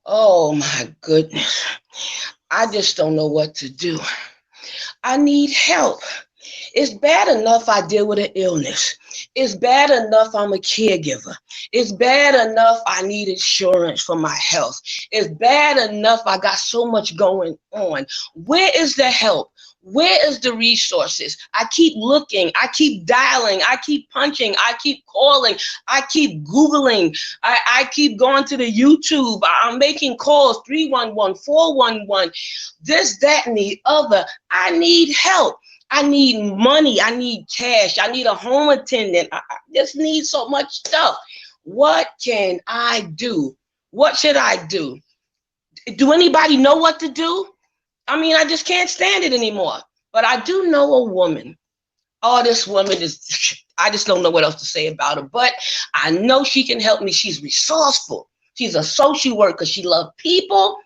Oh my goodness. I just don't know what to do. I need help. It's bad enough I deal with an illness. It's bad enough I'm a caregiver. It's bad enough I need insurance for my health. It's bad enough I got so much going on. Where is the help? Where is the resources? I keep looking. I keep dialing. I keep punching. I keep calling. I keep Googling. I keep going to the YouTube. I'm making calls 311, 411, this, that, and the other. I need help. I need money. I need cash. I need a home attendant. I just need so much stuff. What can I do? What should I do? Do anybody know what to do? I mean, I just can't stand it anymore. But I do know a woman. Oh, this woman is, I just don't know what else to say about her. But I know she can help me. She's resourceful. She's a social worker. She loves people.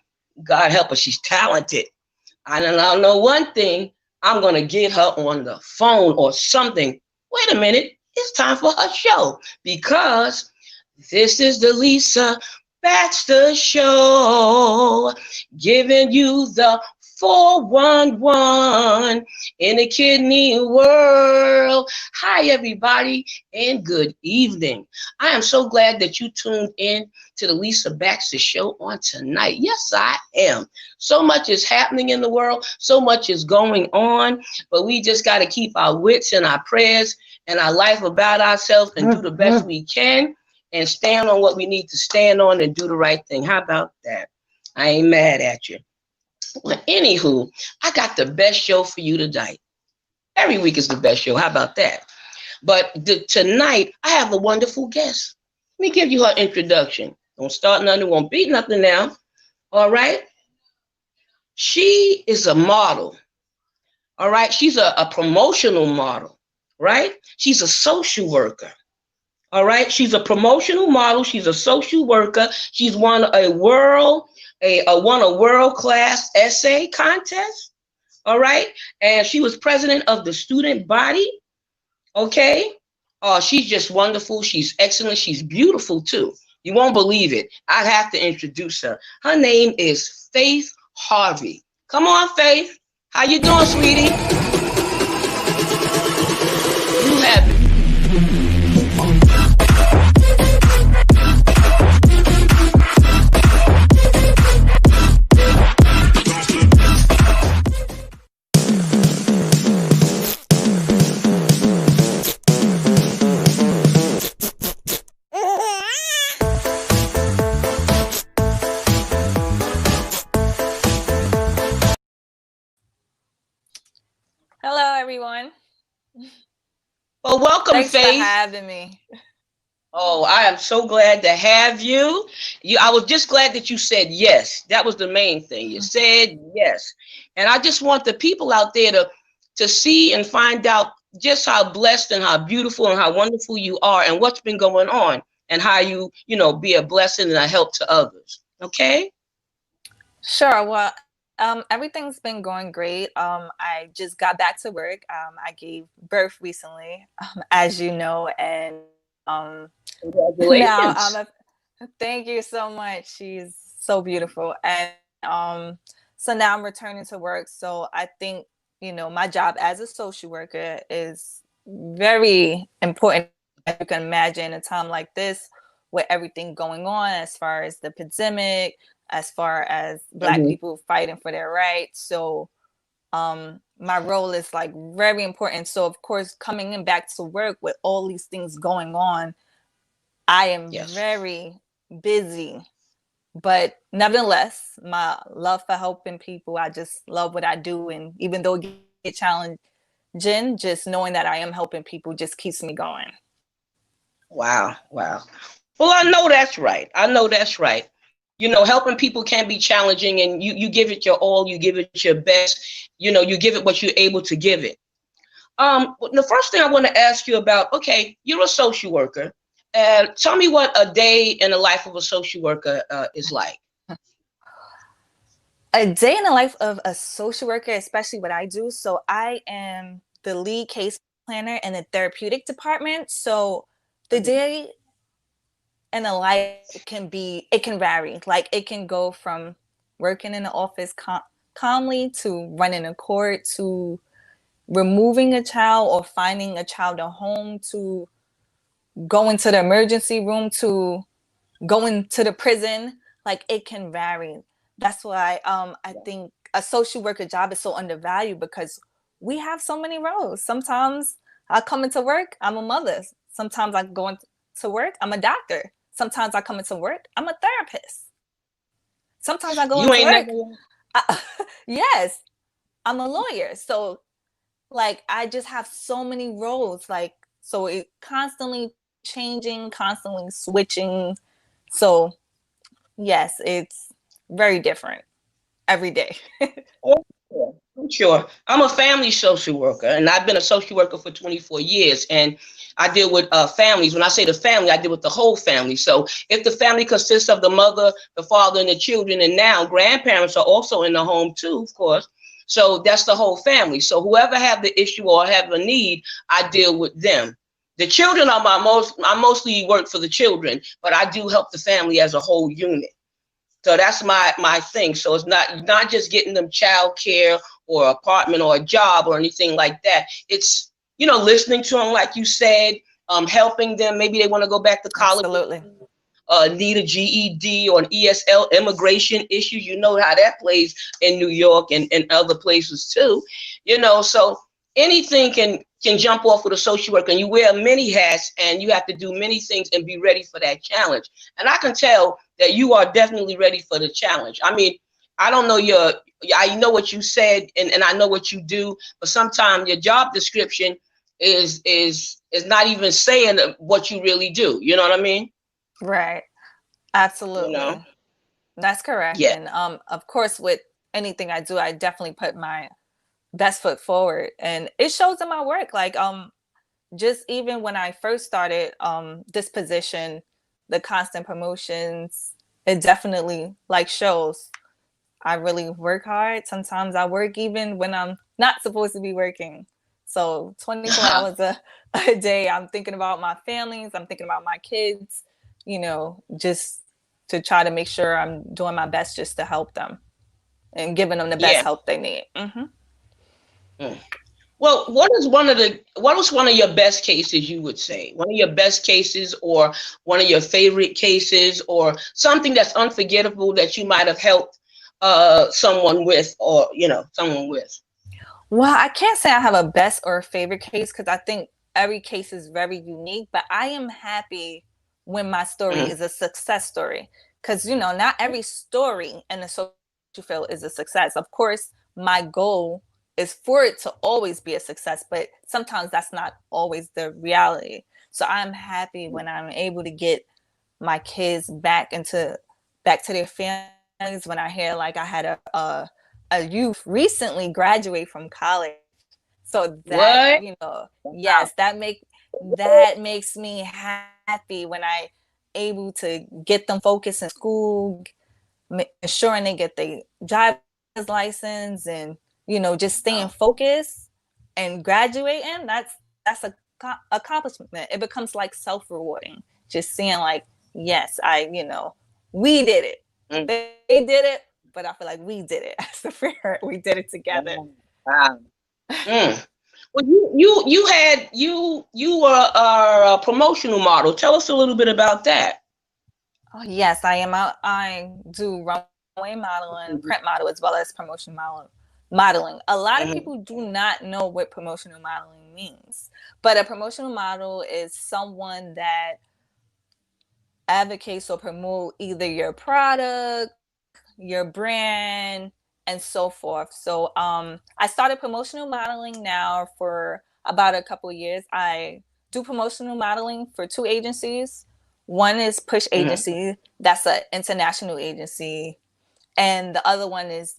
God help her. She's talented. I don't know one thing. I'm going to get her on the phone or something. Wait a minute. It's time for her show because this is the Lisa Baxter Show, giving you the 411 in the kidney world. Hi, everybody, and good evening. I am so glad that you tuned in to the Lisa Baxter Show on tonight. Yes, I am. So much is happening in the world. So much is going on, but we just got to keep our wits and our prayers and our life about ourselves and do the best we can and stand on what we need to stand on and do the right thing. How about that? I ain't mad at you. Well, anywho, I got the best show for you tonight. Every week is the best show. How about that? But tonight, I have a wonderful guest. Let me give you her introduction. Don't start nothing, won't beat nothing now. All right? She is a model. All right? She's a promotional model. Right? She's a social worker. All right? She's a promotional model. She's a social worker. She's won a world-class essay contest. All right? And she was president of the student body. Okay? Oh, she's just wonderful. She's excellent. She's beautiful too. You won't believe it. I have to introduce her. Her name is Faith Harvey. Come on, Faith. How you doing, sweetie? You have it. Hello, everyone. Well, welcome, Thanks Faith. for having me. Oh, I am so glad to have you. I was just glad that you said yes. That was the main thing. You said yes. And I just want the people out there to see and find out just how blessed and how beautiful and how wonderful you are and what's been going on and how you be a blessing and a help to others. Okay? Sure. Well, everything's been going great. I just got back to work. I gave birth recently, as you know, and now Congratulations. thank you so much. She's so beautiful, and so now I'm returning to work. So I think my job as a social worker is very important. As you can imagine, a time like this, with everything going on, as far as the pandemic, as far as Black people fighting for their rights. So my role is like very important. So of course, coming in back to work with all these things going on, I am very busy. But nevertheless, my love for helping people, I just love what I do. And even though it gets challenging, just knowing that I am helping people just keeps me going. Wow. Wow. Well, I know that's right. I know that's right. Helping people can be challenging, and you give it your all, you give it your best, you give it what you're able to give it. The first thing I want to ask you about, okay, you're a social worker. Tell me what a day in the life of a social worker is like. A day in the life of a social worker, especially what I do. So I am the lead case planner in the therapeutic department. So the day in a life it can vary. Like it can go from working in the office calmly to running a court to removing a child or finding a child at home to going to the emergency room to going to the prison. Like it can vary. That's why I think a social worker job is so undervalued because we have so many roles. Sometimes I come into work, I'm a mother. Sometimes I go into work, I'm a doctor. Sometimes I come into work, I'm a therapist. Sometimes I go You into ain't work, never. yes, I'm a lawyer. So like I just have so many roles. Like so it constantly changing, constantly switching. So yes, it's very different every day. Oh, sure. I'm sure. I'm a family social worker, and I've been a social worker for 24 years. And I deal with families. When I say the family, I deal with the whole family. So if the family consists of the mother, the father, and the children, and now grandparents are also in the home too, of course. So that's the whole family. So whoever have the issue or have a need, I deal with them. The children are I mostly work for the children, but I do help the family as a whole unit. So that's my thing. So it's not just getting them child care or apartment or a job or anything like that. It's listening to them like you said, helping them. Maybe they want to go back to college, Absolutely. need a GED or an ESL, immigration issues. You know how that plays in New York and other places too. So anything can jump off with a social worker, and you wear many hats and you have to do many things and be ready for that challenge. And I can tell that you are definitely ready for the challenge. I mean, I don't know I know what you said and I know what you do, but sometimes your job description is not even saying what you really do. You know what I mean? Right. You know? Absolutely. That's correct. Yeah. And of course with anything I do, I definitely put my best foot forward. And it shows in my work. Like just even when I first started this position, the constant promotions, it definitely like shows I really work hard. Sometimes I work even when I'm not supposed to be working. So 24 hours a day, I'm thinking about my families, I'm thinking about my kids, just to try to make sure I'm doing my best just to help them and giving them the best Yeah. help they need. Mm-hmm. Mm. Well, what was one of your best cases you would say? One of your best cases or one of your favorite cases or something that's unforgettable that you might have helped someone with or someone with. Well, I can't say I have a best or a favorite case because I think every case is very unique, but I am happy when my story Mhm. is a success story because, not every story in the social field is a success. Of course, my goal is for it to always be a success, but sometimes that's not always the reality. So I'm happy when I'm able to get my kids back to their families when I hear like I had a youth recently graduate from college. So that, What? Wow. yes, that makes me happy when I able to get them focused in school, ensuring they get their driver's license and just staying Wow. focused and graduating. That's a accomplishment. It becomes like self-rewarding. Just seeing like, yes, we did it. Mm. They did it, but I feel like we did it as a parent. We did it together. Wow. Mm. Well, you were a promotional model. Tell us a little bit about that. Oh yes, I am. I do runway modeling, Mhm. print model, as well as promotion modeling. A lot of Mhm. people do not know what promotional modeling means, but a promotional model is someone that advocates or promote either your product, your brand, and so forth. So I started promotional modeling now for about a couple of years. I do promotional modeling for two agencies. One is Push Mhm. Agency, that's an international agency, and the other one is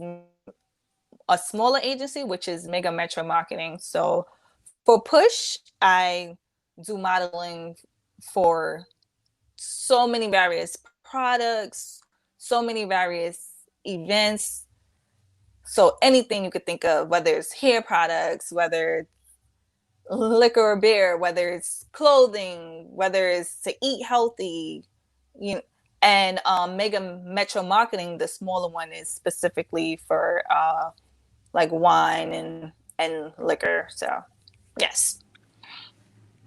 a smaller agency, which is Mega Metro Marketing. So for Push, I do modeling for so many various products, so many various events. So anything you could think of, whether it's hair products, whether it's liquor or beer, whether it's clothing, whether it's to eat healthy, And Mega Metro Marketing, the smaller one, is specifically for like wine and liquor. So yes.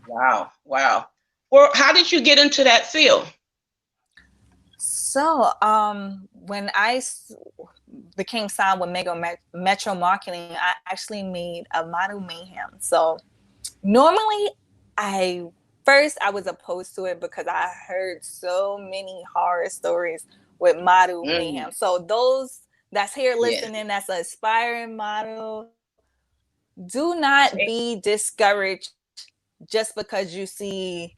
Wow, wow. Well, how did you get into that field? So when I became signed with Metro Marketing, I actually made a model Mayhem. So normally I I was opposed to it because I heard so many horror stories with model Mayhem. Mm, So those that's here yeah. listening, that's an aspiring model, do not be discouraged just because you see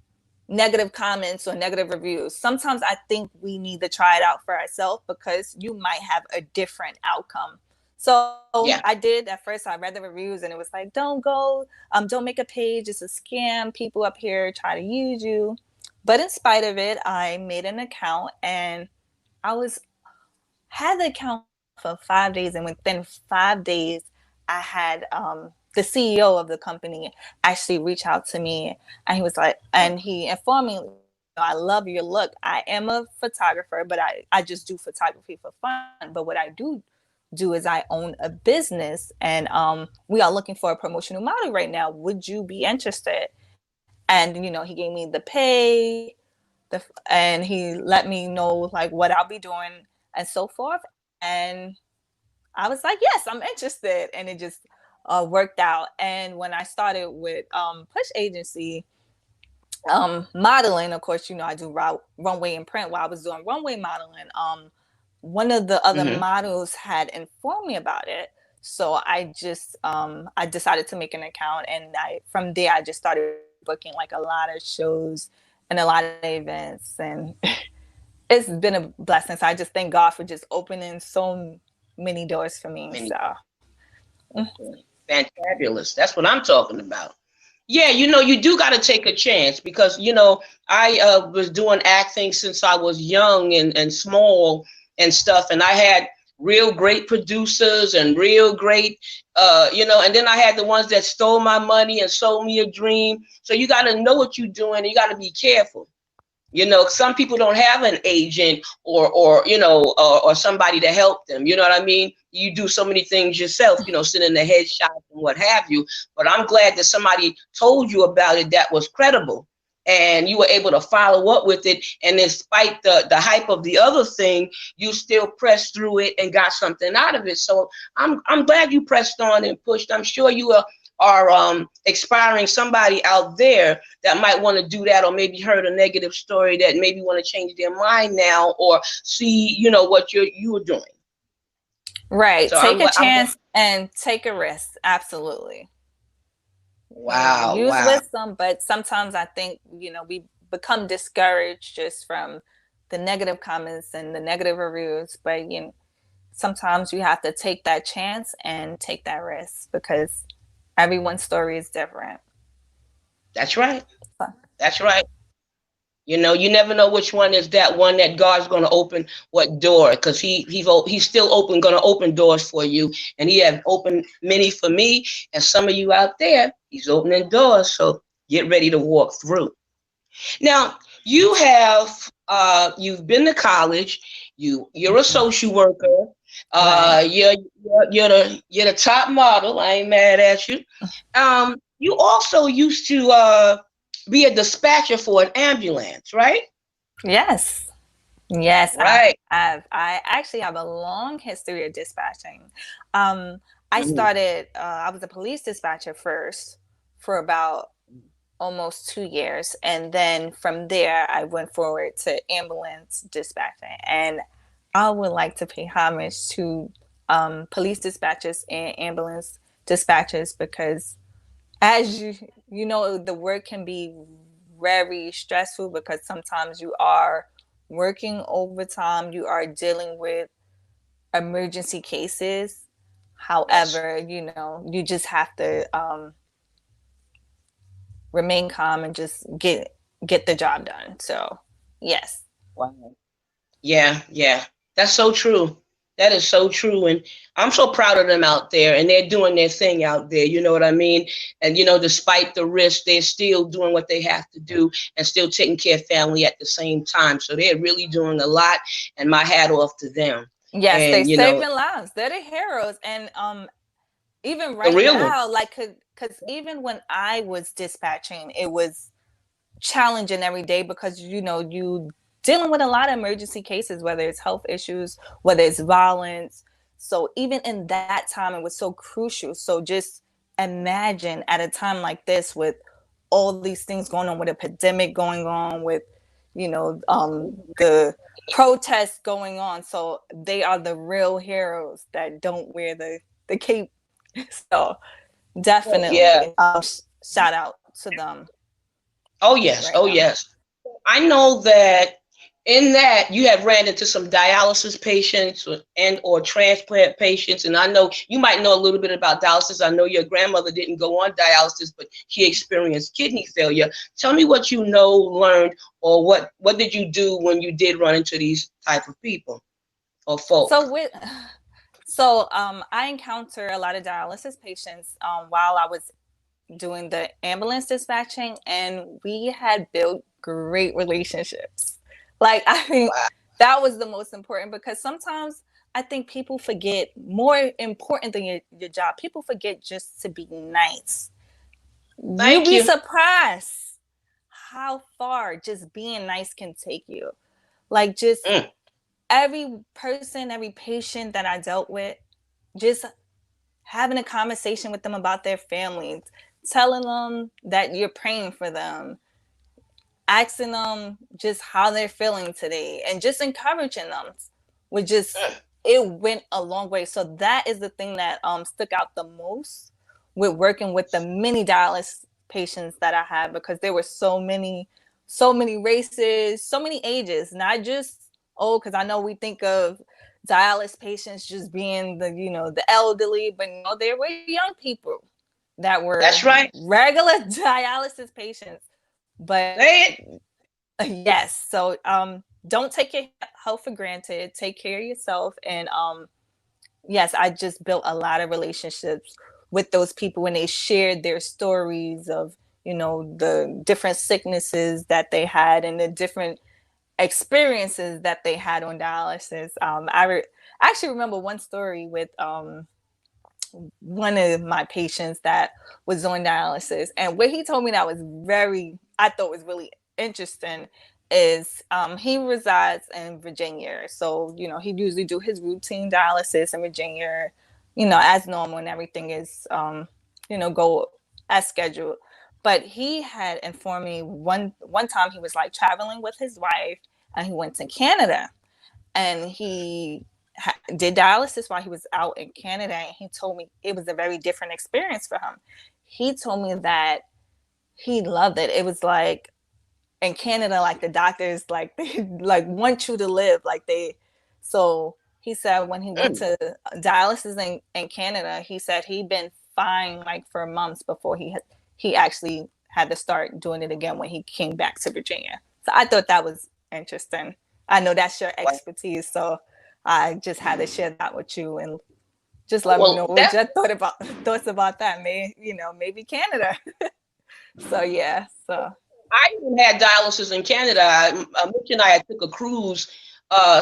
negative comments or negative reviews. Sometimes I think we need to try it out for ourselves because you might have a different outcome. So Yeah. I did at first. I read the reviews and it was like, don't make a page. It's a scam. People up here try to use you. But in spite of it, I made an account and I had the account for 5 days, and within 5 days, I had the CEO of the company actually reach out to me, and he was like, and he informed me, I love your look. I am a photographer, but I just do photography for fun. But what I do is I own a business, and we are looking for a promotional model right now. Would you be interested? And he gave me the pay, and he let me know like what I'll be doing and so forth. And I was like, yes, I'm interested. And it just worked out. And when I started with Push Agency modeling, of course, I do runway and print. While I was doing runway modeling, one of the other Mm-hmm. models had informed me about it. So I just I decided to make an account, and from there I just started booking like a lot of shows and a lot of events, and it's been a blessing. So I just thank God for just opening so many doors for me. Many. So Fantabulous. That's what I'm talking about. Yeah, you do got to take a chance because, I was doing acting since I was young and small and stuff. And I had real great producers and real great, and then I had the ones that stole my money and sold me a dream. So you got to know what you're doing. And you got to be careful. Some people don't have an agent or somebody to help them. You know what I mean? You do so many things yourself, sit in the headshots and what have you. But I'm glad that somebody told you about it that was credible and you were able to follow up with it. And despite the hype of the other thing, you still pressed through it and got something out of it. So I'm glad you pressed on and pushed. I'm sure you are inspiring somebody out there that might want to do that, or maybe heard a negative story that maybe want to change their mind now or see, what you were doing. right, So take a chance and take a risk. Absolutely. Wow, Use wow. wisdom, but sometimes I think we become discouraged just from the negative comments and the negative reviews. But sometimes you have to take that chance and take that risk because everyone's story is different. That's right. So, That's right. You never know which one is that one that God's going to open what door, because he's still going to open doors for you, and he have opened many for me, and some of you out there, he's opening doors. So get ready to walk through. Now you've been to college. You're a social worker. right. You're the top model. I ain't mad at you. You also used to be a dispatcher for an ambulance, right? Yes. Yes, Right. I actually have a long history of dispatching. Um, I Mhm. started. I was a police dispatcher first for about almost 2 years, and then from there I went forward to ambulance dispatching. And I would like to pay homage to police dispatchers and ambulance dispatchers because, as the work can be very stressful because sometimes you are working overtime, you are dealing with emergency cases. Yes. However, you just have to remain calm and just get the job done. So yes. Wow. Yeah, yeah. That's so true. That is so true. And I'm so proud of them out there, and they're doing their thing out there. You know what I mean? And, despite the risk, they're still doing what they have to do and still taking care of family at the same time. So they're really doing a lot, and my hat off to them. Yes, they're And, saving lives. They're the heroes. And even the right real one. now, like, because even when I was dispatching, it was challenging every day because, you dealing with a lot of emergency cases, whether it's health issues, whether it's violence. So even in that time, it was so crucial. So just imagine at a time like this with all these things going on, with a pandemic going on, with, the protests going on. So they are the real heroes that don't wear the cape. So definitely, Yeah. shout out to them. Oh, yes. Right Oh, now. yes. I know that in that you have ran into some dialysis patients or transplant patients. And I know you might know a little bit about dialysis. I know your grandmother didn't go on dialysis, but she experienced kidney failure. Tell me what you know, learned, or what did you do when you did run into these type of people or folk? So I encounter a lot of dialysis patients while I was doing the ambulance dispatching, and we had built great relationships. Like, I think that was the most important, because sometimes I think people forget, more important than your job, people forget just to be nice. You'd be surprised how far just being nice can take you. Like, just every person, every patient that I dealt with, just having a conversation with them about their families, telling them that you're praying for them, asking them just how they're feeling today, and just encouraging them it went a long way. So that is the thing that stuck out the most with working with the many dialysis patients that I had, because there were so many races, so many ages, not just because I know we think of dialysis patients just being the elderly, but no, there were young people that were regular dialysis patients. But yes, so don't take your health for granted. Take care of yourself. And yes, I just built a lot of relationships with those people when they shared their stories of the different sicknesses that they had and the different experiences that they had on dialysis. I actually remember one story with one of my patients that was on dialysis, and what he told me that I thought was really interesting is he resides in Virginia. So, he usually do his routine dialysis in Virginia, as normal, and everything is, go as scheduled. But he had informed me one time he was like traveling with his wife, and he went to Canada, and he did dialysis while he was out in Canada. And he told me it was a very different experience for him. He told me that he loved it. It was like in Canada, like the doctors, like they like want you to live, so he said when he went to dialysis in Canada, he said he'd been fine like for months before he actually had to start doing it again when he came back to Virginia. So I thought that was interesting. I know that's your expertise, so I just had to share that with you and just let me know what your thoughts about that. Maybe Canada. So yeah, so. I even had dialysis in Canada. Mitch and I took a cruise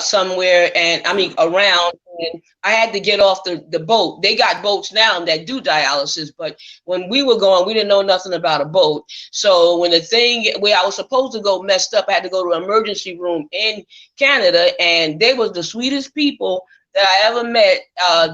somewhere, and around, and I had to get off the boat. They got boats now that do dialysis, but when we were going, we didn't know nothing about a boat. So when the thing where I was supposed to go messed up, I had to go to an emergency room in Canada, and they was the sweetest people that I ever met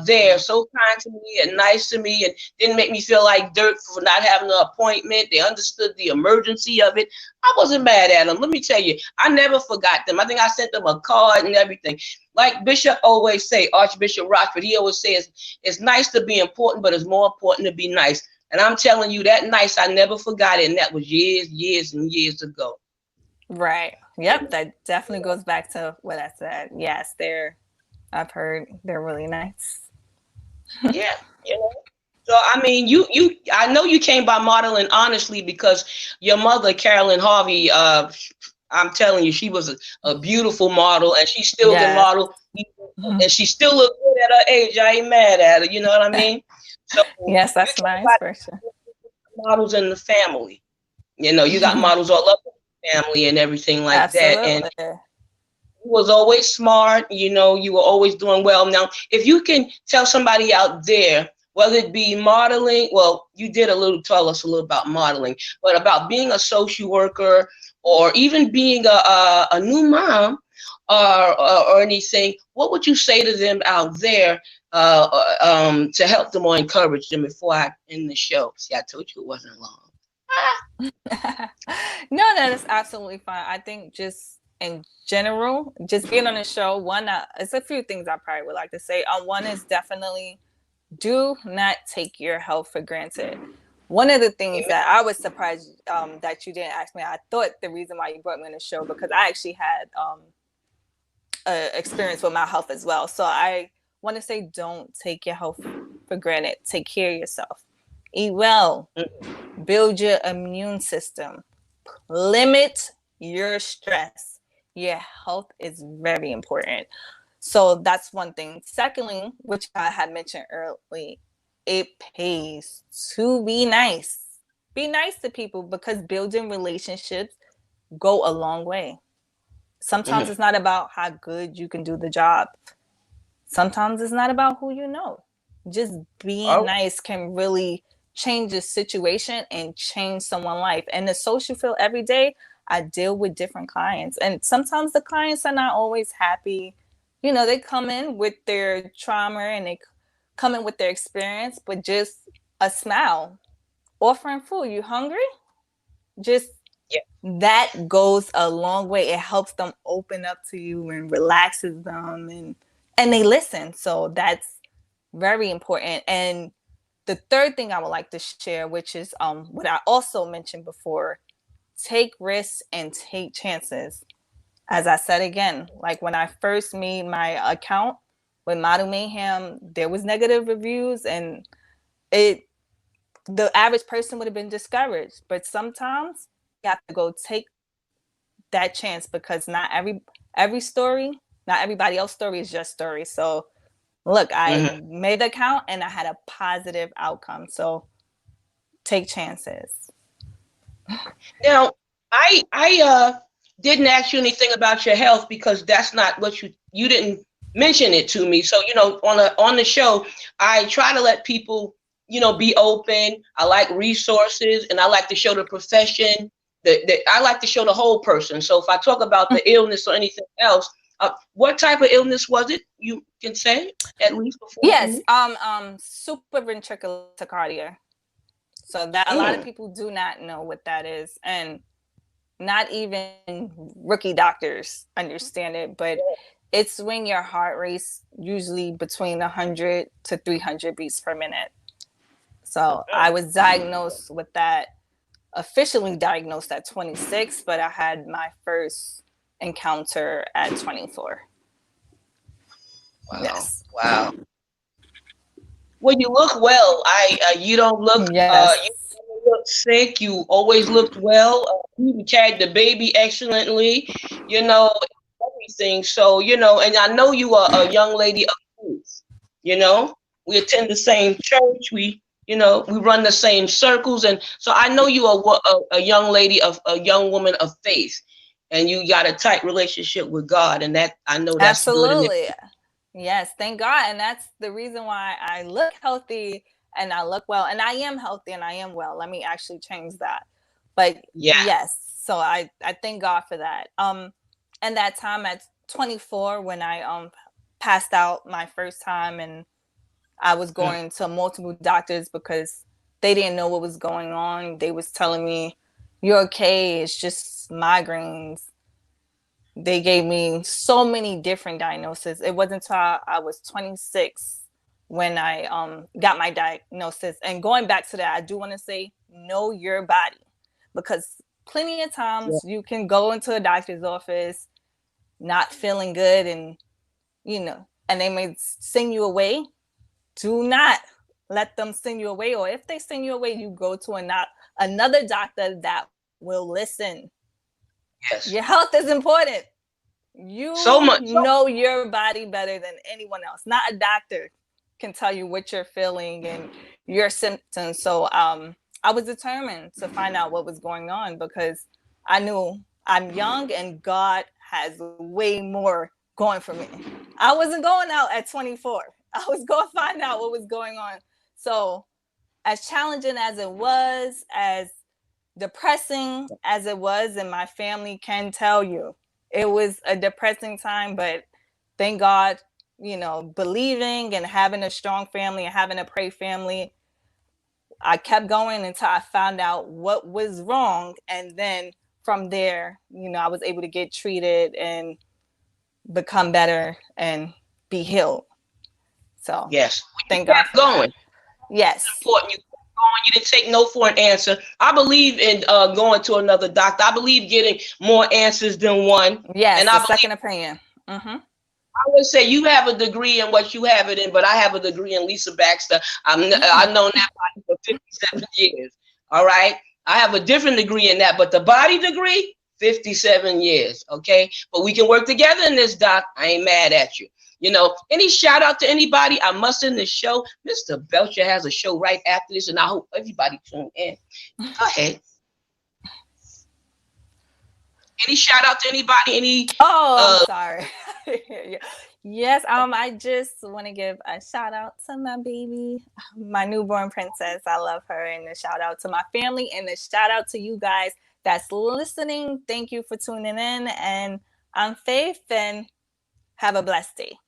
there. So kind to me and nice to me, and didn't make me feel like dirt for not having an appointment. They understood the emergency of it. I wasn't mad at them. Let me tell you, I never forgot them. I think I sent them a card and everything. Like Bishop always say, Archbishop Rockford, he always says, it's nice to be important, but it's more important to be nice. And I'm telling you, that nice, I never forgot it. And that was years and years ago. Right. Yep. That definitely goes back to what I said. Yes, I've heard they're really nice. Yeah. So, I know you came by modeling honestly because your mother, Carolyn Harvey, I'm telling you, she was a beautiful model, and she still can model and she still looks good at her age. I ain't mad at her. You know what I mean? So Yes, you that's talk my about inspiration. models in the family. You know, you got models all up in the family and everything like that. And Absolutely. you was always smart. You know, you were always doing well. Now, if you can tell somebody out there, whether it be modeling, well, you did tell us a little about modeling, but about being a social worker or even being a new mom or anything, what would you say to them out there to help them or encourage them before I end the show? See, I told you it wasn't long. No, that's absolutely fine. I think just in general, just being on the show, it's a few things I probably would like to say. One is definitely do not take your health for granted. One of the things that I was surprised that you didn't ask me, I thought the reason why you brought me on the show, because I actually had experience with my health as well. So I want to say, don't take your health for granted. Take care of yourself. Eat well. Build your immune system. Limit your stress. Your health is very important. So that's one thing. Secondly, which I had mentioned earlier, it pays to be nice. Be nice to people, because building relationships go a long way. Sometimes it's not about how good you can do the job. Sometimes it's not about who you know. Just being nice can really change the situation and change someone's life. And the social field every day, I deal with different clients. And sometimes the clients are not always happy. You know, they come in with their trauma and they come in with their experience, but just a smile, offering food. You hungry? Just that goes a long way. It helps them open up to you and relaxes them, and they listen. So that's very important. And the third thing I would like to share, which is what I also mentioned before, take risks and take chances. As I said again, like when I first made my account with Model Mayhem, there was negative reviews, and the average person would have been discouraged. But sometimes you have to go take that chance, because not every story, not everybody else's story is just story. So look, I made the account and I had a positive outcome. So take chances. Now, I didn't ask you anything about your health because that's not what you didn't mention it to me. So, you know, on the show, I try to let people, you know, be open. I like resources, and I like to show the profession. I like to show the whole person. So if I talk about the illness or anything else, what type of illness was it? You can say at least before. Yes, supraventricular tachycardia. So that a lot of people do not know what that is, and not even rookie doctors understand it. But it's when your heart rates usually between 100 to 300 beats per minute. So I was diagnosed with that, officially diagnosed at 26, but I had my first encounter at 24. Wow. Yes. Wow. Well, you look well. You don't look yes. you look sick. You always looked well. You carried the baby excellently. You know everything. So you know, and I know you are a young lady of faith. You know, we attend the same church. We run the same circles, and so I know you are a young lady a young woman of faith, and you got a tight relationship with God, and that I know that's Absolutely. good. Yes, thank God. And that's the reason why I look healthy and I look well. And I am healthy and I am well. Let me actually change that. But yes, so I thank God for that. And that time at 24, when I passed out my first time, and I was going to multiple doctors because they didn't know what was going on. They was telling me, "You're okay. It's just migraines." They gave me so many different diagnoses. It wasn't until I was 26 when I got my diagnosis. And going back to that, I do want to say, know your body, because plenty of times you can go into a doctor's office not feeling good, and and they may send you away. Do not let them send you away, or if they send you away, you go to another doctor that will listen. Yes. Your health is important. You so much know your body better than anyone else. Not a doctor can tell you what you're feeling and your symptoms. So I was determined to find out what was going on, because I knew I'm young and God has way more going for me. I wasn't going out at 24. I was going to find out what was going on. So as challenging as it was, as depressing as it was, and my family can tell you, it was a depressing time, but thank God, you know, believing and having a strong family and having a pray family, I kept going until I found out what was wrong. And then from there, you know, I was able to get treated and become better and be healed. So yes, thank God for going. that. Yes. It's important. You kept going. You didn't take no for an answer. I believe in going to another doctor. I believe getting more answers than one. Yes, and a second opinion. Mm-hmm. I would say you have a degree in what you have it in, but I have a degree in Lisa Baxter. I've known that body for 57 years. All right. I have a different degree in that, but the body degree, 57 years. Okay. But we can work together in this, Doc. I ain't mad at you. You know, any shout out to anybody I must in the show? Mr. Belcher has a show right after this, and I hope everybody tune in. Go ahead. Any shout out to anybody? Any? Oh, I'm sorry. Yes, I just want to give a shout out to my baby, my newborn princess. I love her, and a shout out to my family, and a shout out to you guys that's listening. Thank you for tuning in, and I'm Faith, and have a blessed day.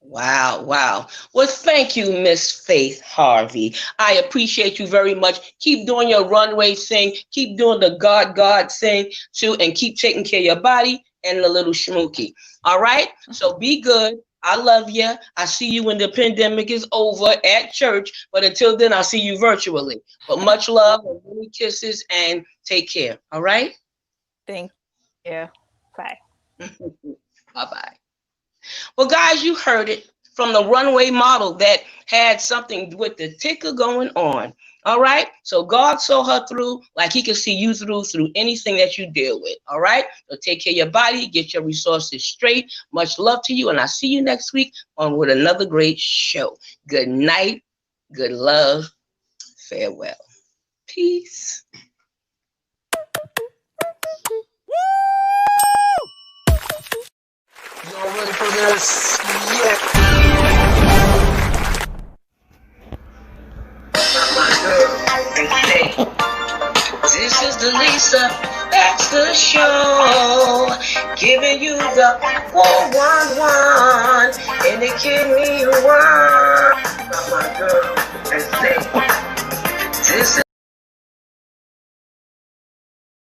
Wow, wow. Well, thank you, Miss Faith Harvey. I appreciate you very much. Keep doing your runway thing. Keep doing the God thing too, and keep taking care of your body and the little schmookie. All right? So be good. I love you. I see you when the pandemic is over at church. But until then, I'll see you virtually. But much love and many kisses, and take care. All right? Thank you. Bye. Bye-bye. Well, guys, you heard it from the runway model that had something with the ticker going on. All right. So God saw her through like he can see you through anything that you deal with. All right. So take care of your body, get your resources straight. Much love to you. And I'll see you next week on with another great show. Good night. Good love. Farewell. Peace. Y'all ready for this? Yeah. This is the Lisa Baxter Show, giving you the 411 and the kidney one.